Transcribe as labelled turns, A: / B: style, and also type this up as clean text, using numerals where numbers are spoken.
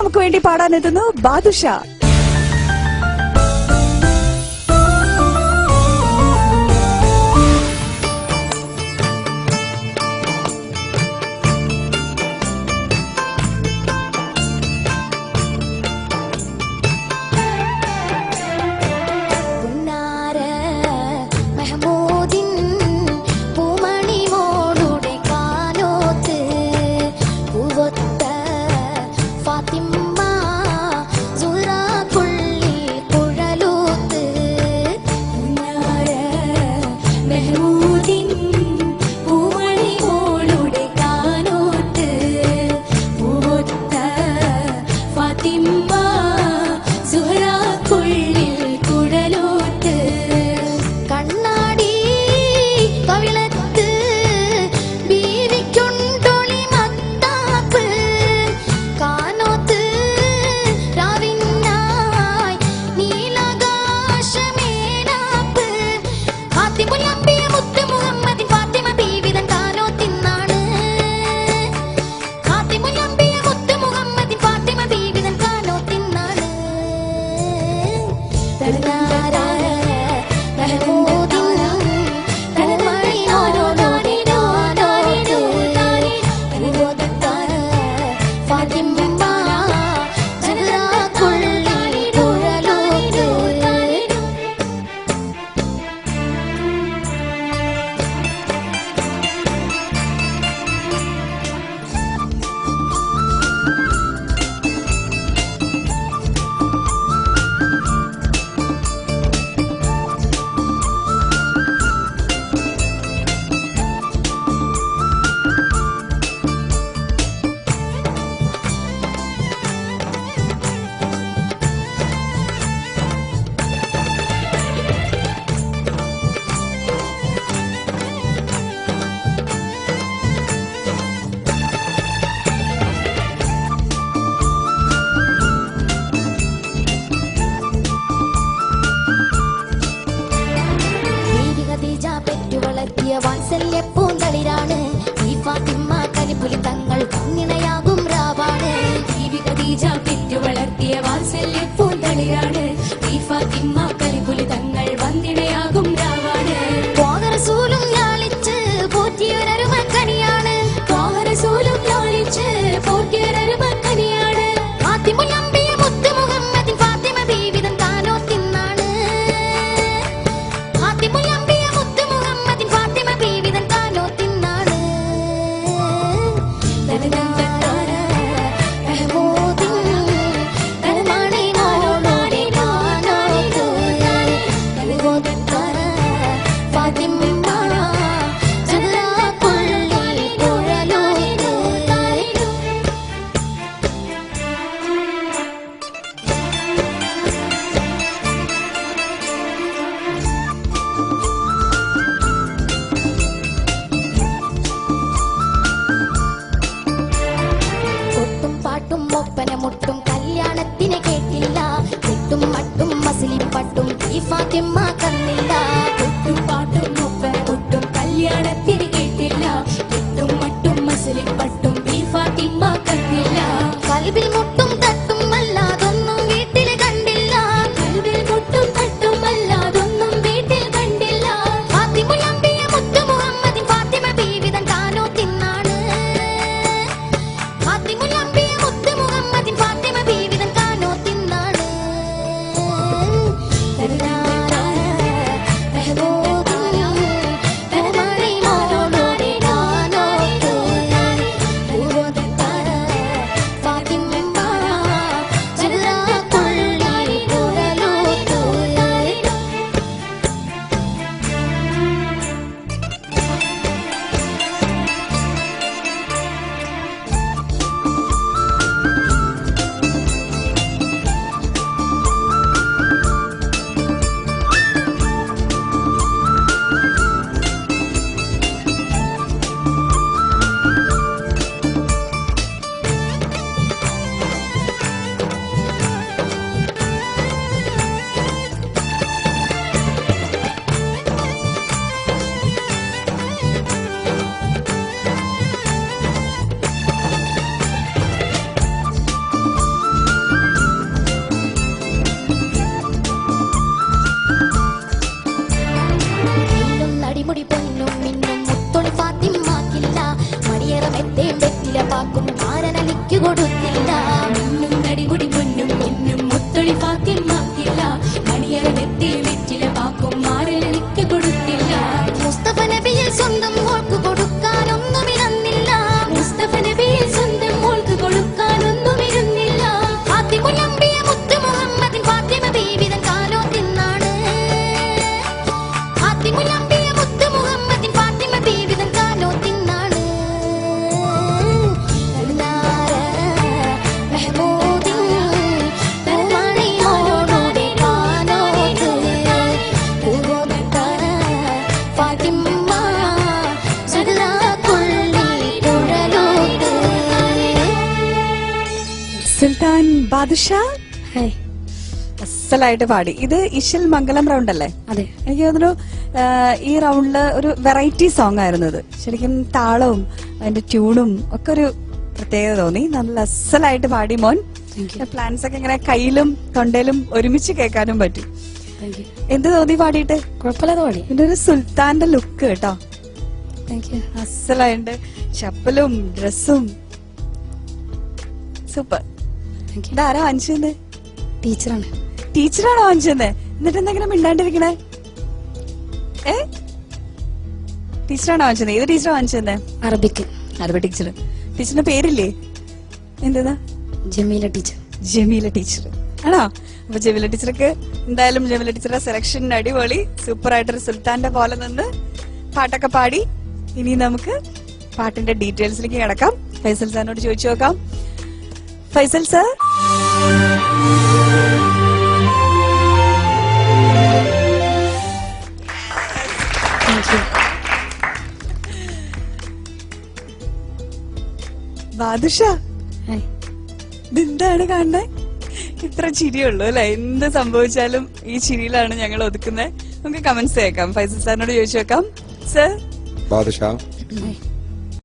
A: നമുക്ക് വേണ്ടി പാടാനെത്തുന്നു ബാദുഷാ.
B: വാത്സല്യപ്പൂന്തളിരാണ് ഈ ഫാത്തിമ കലിപ്പുലി തങ്ങൾ നിണയാകും രാവാണ്. ഖദീജ പെറ്റു വളർത്തിയ വാത്സല്യപ്പൂന്തളിരാണ് ഈ ഫാത്തിമ കലിപ്പുലി തങ്ങൾ വന്നിടയാകും രാവാണ്. റസൂലും ലാളിച്ച് പോറ്റിയൊരരുമക്കണിയാണ്. റസൂലും ലാളിച്ച് പോറ്റിയൊരരുമക്കണിയാണ്. ഫാത്തിമുൽ അംബിയ മുത്ത് മുഹമ്മദിൻ ഫാത്തിമ ബീവിതൻ താനോ തിന്നാണ്. ഫാത്തിമുൽ അംബിയ മുത്ത് മുഹമ്മദിൻ ഫാത്തിമ ബീവിതൻ താനോ തിന്നാണ്. മുട്ടും കല്യാണത്തിന് കേട്ടില്ല. കെട്ടും മട്ടും മസിലിപ്പട്ടും ഈ ഫാത്തിമ കന്നില്ല. കൊട്ടും പാട്ടും ഒപ്പന മുട്ടും കല്യാണത്തിന് കേട്ടില്ല. കെട്ടും മട്ടും മസിലിപ്പട്ടും ഈ ഫാത്തിമ കന്നില്ല. കൽബിൽ മുട്ടും തട്ടും അല്ലാതൊന്നും വീട്ടിൽ കണ്ടില്ല. കൽബിൽ മുട്ടും തട്ടും അല്ലാതൊന്നും വീട്ടിൽ കണ്ടില്ല. ഫാത്തിമുൽ അംബിയ മുത്ത് മുഹമ്മദിൻ ഫാത്തിമ ബീവിതൻ താനോ തിന്നാണ്. ഫാത്തിമുൽ അംബിയ മുത്ത് മുഹമ്മദിൻ ഫാത്തിമ ബീവിതൻ താനോ തിന്നാണ്.
A: ബാദുഷ
B: ഹായ്.
A: അസലായിട്ട് പാടി. ഇത് ഇശൽ മംഗലം റൗണ്ട് അല്ലേ?
B: അതെ.
A: എനിക്ക് തോന്നുന്നു ഈ റൗണ്ടില് ഒരു വെറൈറ്റി സോങ് ആയിരുന്നു ഇത്. ശരിക്കും താളവും അതിന്റെ ട്യൂണും ഒക്കെ ഒരു പ്രത്യേകത തോന്നി. നല്ല അസലായിട്ട് പാടി മോൻ. പ്ലാൻസ് ഒക്കെ ഇങ്ങനെ കയ്യിലും തൊണ്ടയിലും ഒരുമിച്ച് കേൾക്കാനും പറ്റും. എന്ത് തോന്നി പാടിയിട്ട്?
B: കുഴപ്പമില്ലാതെ പാടി.
A: ഇതിന്റെ ഒരു സുൽത്താന്റെ ലുക്ക് കേട്ടോ,
B: താങ്ക് യു.
A: അസലായിട്ട് ചപ്പലും ഡ്രസ്സും സൂപ്പർ. ഇതാരാ വാങ്ങിച്ചത്?
B: ടീച്ചറാണ്.
A: ടീച്ചറാണോ വാങ്ങിച്ചത്? എന്നിട്ട് എന്തെങ്കിലും മിണ്ടാണ്ടിരിക്കണേ? ടീച്ചറാണോ വാങ്ങിച്ചത്? ഏത് ടീച്ചറാ വാങ്ങിച്ചത്?
B: അറബിക്ക്.
A: അറബി ടീച്ചർ. ടീച്ചറിന്റെ പേരില്ലേ? എന്താ?
B: ജമീല ടീച്ചർ.
A: ജമീല ടീച്ചർ ആണോ? അപ്പൊ ജമീല ടീച്ചർക്ക് എന്തായാലും ജമീല ടീച്ചറുടെ സെലക്ഷൻ അടിപൊളി, സൂപ്പർ ആയിട്ടൊരു സുൽത്താന്റെ പോലെ നിന്ന് പാട്ടൊക്കെ പാടി. ഇനി നമുക്ക് പാട്ടിന്റെ ഡീറ്റെയിൽസിലേക്ക് കിടക്കാം. ഫൈസൽ സാറിനോട് ചോദിച്ചു നോക്കാം. ഫൈസൽ സാർ, ബാദുഷ ഇതെന്താണ് കാണുന്നത്? ഇത്ര ചിരിയുള്ളൂ അല്ലെ? എന്ത് സംഭവിച്ചാലും ഈ ചിരിയിലാണ് ഞങ്ങൾ ഒതുക്കുന്നത്. നമുക്ക് കമന്റ്സ് കേൾക്കാം. ഫൈസൽ സാറിനോട് ചോദിച്ചു നോക്കാം. സർ,
C: ബാദുഷ